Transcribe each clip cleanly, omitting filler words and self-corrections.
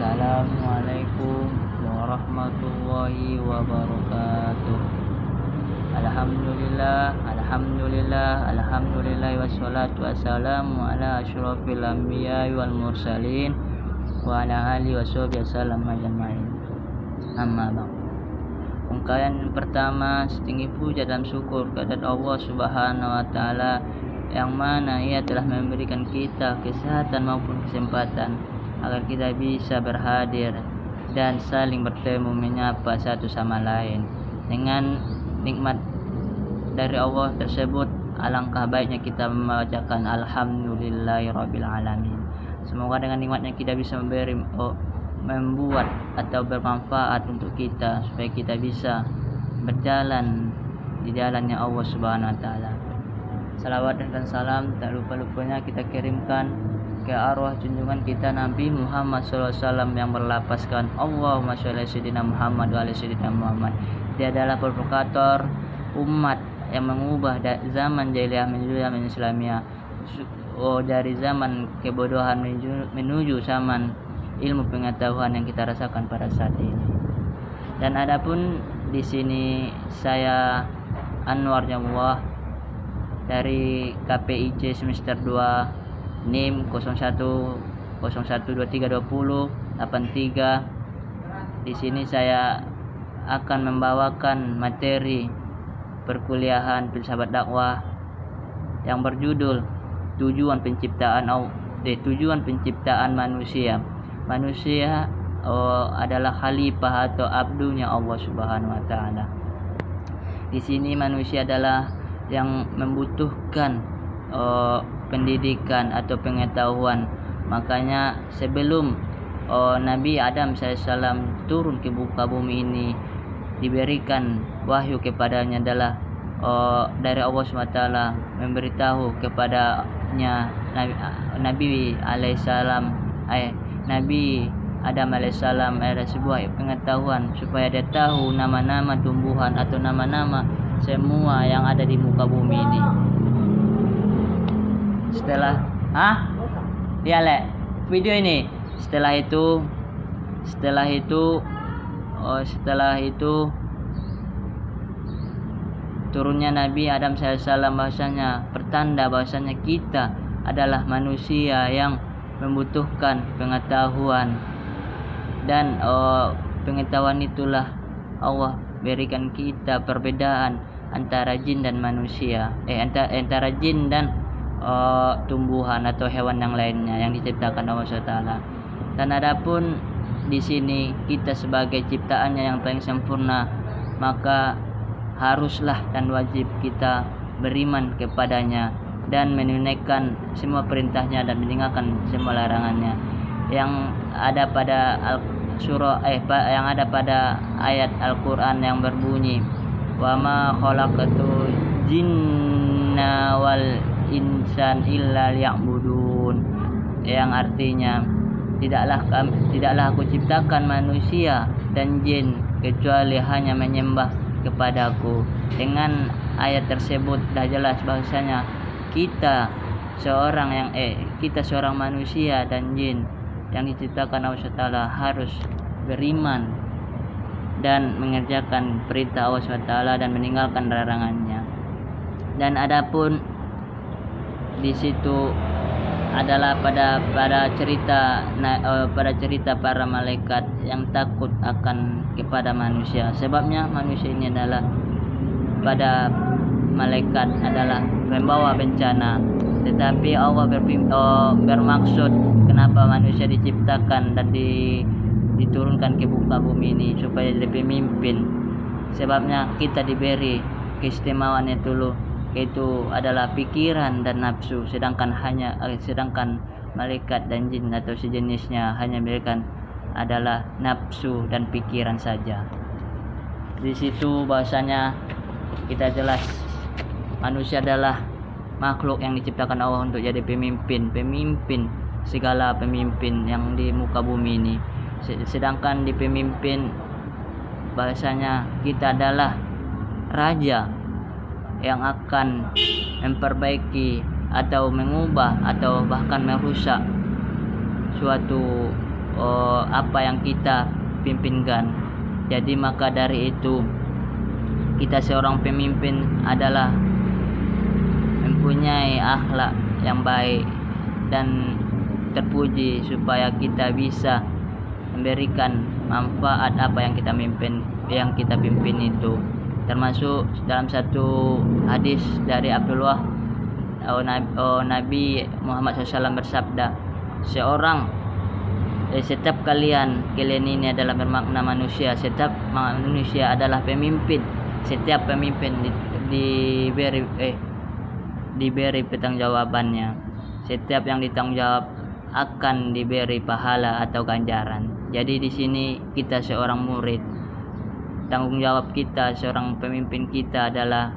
Assalamualaikum warahmatullahi wabarakatuh. Alhamdulillah wassalatu wassalamu ala asyrafil anbiya wal mursalin wa ala alihi washabihi wasallam ajmain. Amma ba'd. Ungkapan pertama, setinggi puja dan syukur kepada Allah Subhanahu wa taala yang mana Ia telah memberikan kita kesehatan maupun kesempatan agar kita bisa berhadir dan saling bertemu menyapa satu sama lain. Dengan nikmat dari Allah tersebut, alangkah baiknya kita membacakan alhamdulillahirabbil alamin. Semoga dengan nikmatnya kita bisa membuat atau bermanfaat untuk kita supaya kita bisa berjalan di jalannya Allah Subhanahu wa taala. Salawat dan salam tak lupa-lupanya kita kirimkan ke arwah junjungan kita Nabi Muhammad SAW yang berlapaskan Allahumma sholli sayyidina Muhammad wa ala sayyidina Muhammad. Dia adalah provokator umat yang mengubah zaman jahiliyah menuju zaman Islamiyah, dari zaman kebodohan menuju zaman ilmu pengetahuan yang kita rasakan pada saat ini. Dan adapun di sini saya Anwar Jamullah dari KPIC semester 2 NIM 0101232083. Di sini saya akan membawakan materi perkuliahan filsafat dakwah yang berjudul tujuan penciptaan manusia. Manusia adalah khalifah atau abdunya Allah Subhanahu wa taala. Di sini manusia adalah yang membutuhkan pendidikan atau pengetahuan. Makanya sebelum Nabi Adam AS turun ke muka bumi ini, diberikan wahyu kepadanya adalah dari Allah SWT memberitahu kepadanya Nabi Adam AS ada sebuah pengetahuan supaya dia tahu nama-nama tumbuhan atau nama-nama semua yang ada di muka bumi ini. Setelah video ini setelah itu turunnya Nabi Adam SAW bahasanya pertanda bahasanya kita adalah manusia yang membutuhkan pengetahuan, dan pengetahuan itulah Allah berikan kita perbedaan antara jin dan manusia, antara jin dan tumbuhan atau hewan yang lainnya yang diciptakan Allah SWT. Dan adapun di sini kita sebagai ciptaannya yang paling sempurna, maka haruslah dan wajib kita beriman kepadanya dan menunaikan semua perintahnya dan meninggalkan semua larangannya. Yang ada pada yang ada pada ayat Al-Qur'an yang berbunyi wa ma khalaqatul jinna wal insan illa liya'budun, yang artinya tidaklah aku ciptakan manusia dan jin kecuali hanya menyembah kepadaku. Dengan ayat tersebut dah jelas bahasanya kita seorang manusia dan jin yang diciptakan Allah SWT harus beriman dan mengerjakan perintah Allah SWT dan meninggalkan larangannya. Dan adapun di situ adalah pada cerita para malaikat yang takut akan kepada manusia. Sebabnya manusia ini adalah pada malaikat adalah membawa bencana, tetapi Allah bermaksud kenapa manusia diciptakan dan diturunkan ke muka bumi ini supaya jadi pemimpin. Sebabnya kita diberi keistimewaan itu adalah pikiran dan nafsu, sedangkan malaikat dan jin atau sejenisnya hanya memberikan adalah nafsu dan pikiran saja. Di situ bahasanya kita jelas manusia adalah makhluk yang diciptakan Allah untuk jadi pemimpin segala pemimpin yang di muka bumi ini. Sedangkan di pemimpin bahasanya kita adalah raja yang akan memperbaiki atau mengubah atau bahkan merusak suatu apa yang kita pimpinkan. Jadi maka dari itu kita seorang pemimpin adalah mempunyai akhlak yang baik dan terpuji supaya kita bisa memberikan manfaat apa yang kita pimpin itu. Termasuk dalam satu hadis dari Abdullah Nabi Muhammad SAW bersabda, setiap kalian ini adalah bermakna manusia. Setiap manusia adalah pemimpin. Setiap pemimpin diberi pertanggungjawabannya. Setiap yang ditanggung jawab akan diberi pahala atau ganjaran. Jadi di sini kita seorang murid, tanggung jawab kita seorang pemimpin kita adalah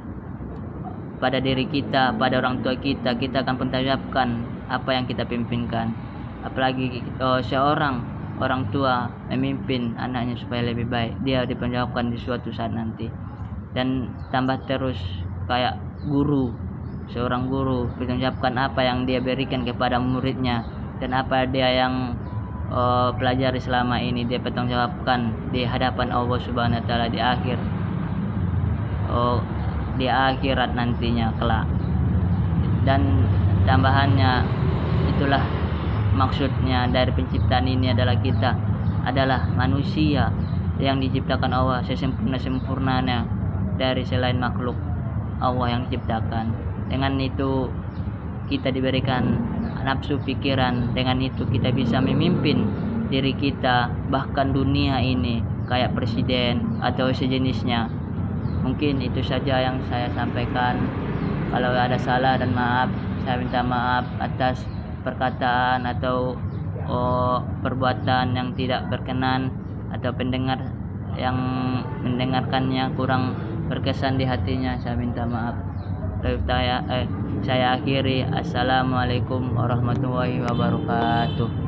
pada diri kita, pada orang tua kita. Kita akan pertanggungjawabkan apa yang kita pimpinkan. Apalagi seorang orang tua memimpin anaknya supaya lebih baik, dia dipertanggungjawabkan di suatu saat nanti. Dan tambah terus kayak guru, seorang guru bertanggungjawabkan apa yang dia berikan kepada muridnya dan apa dia yang pelajari selama ini, dia pertanggungjawabkan di hadapan Allah Subhanahu wa taala di akhirat nantinya kelak. Dan tambahannya, itulah maksudnya dari penciptaan ini adalah kita adalah manusia yang diciptakan Allah sesempurna-sempurnanya dari selain makhluk Allah yang diciptakan. Dengan itu kita diberikan nafsu pikiran, dengan itu kita bisa memimpin diri kita, bahkan dunia ini, kayak presiden atau sejenisnya. Mungkin itu saja yang saya sampaikan. Kalau ada salah dan maaf, saya minta maaf atas perkataan atau perbuatan yang tidak berkenan, atau pendengar yang mendengarkannya kurang berkesan di hatinya, saya minta maaf. Saya akhiri. Assalamualaikum warahmatullahi wabarakatuh.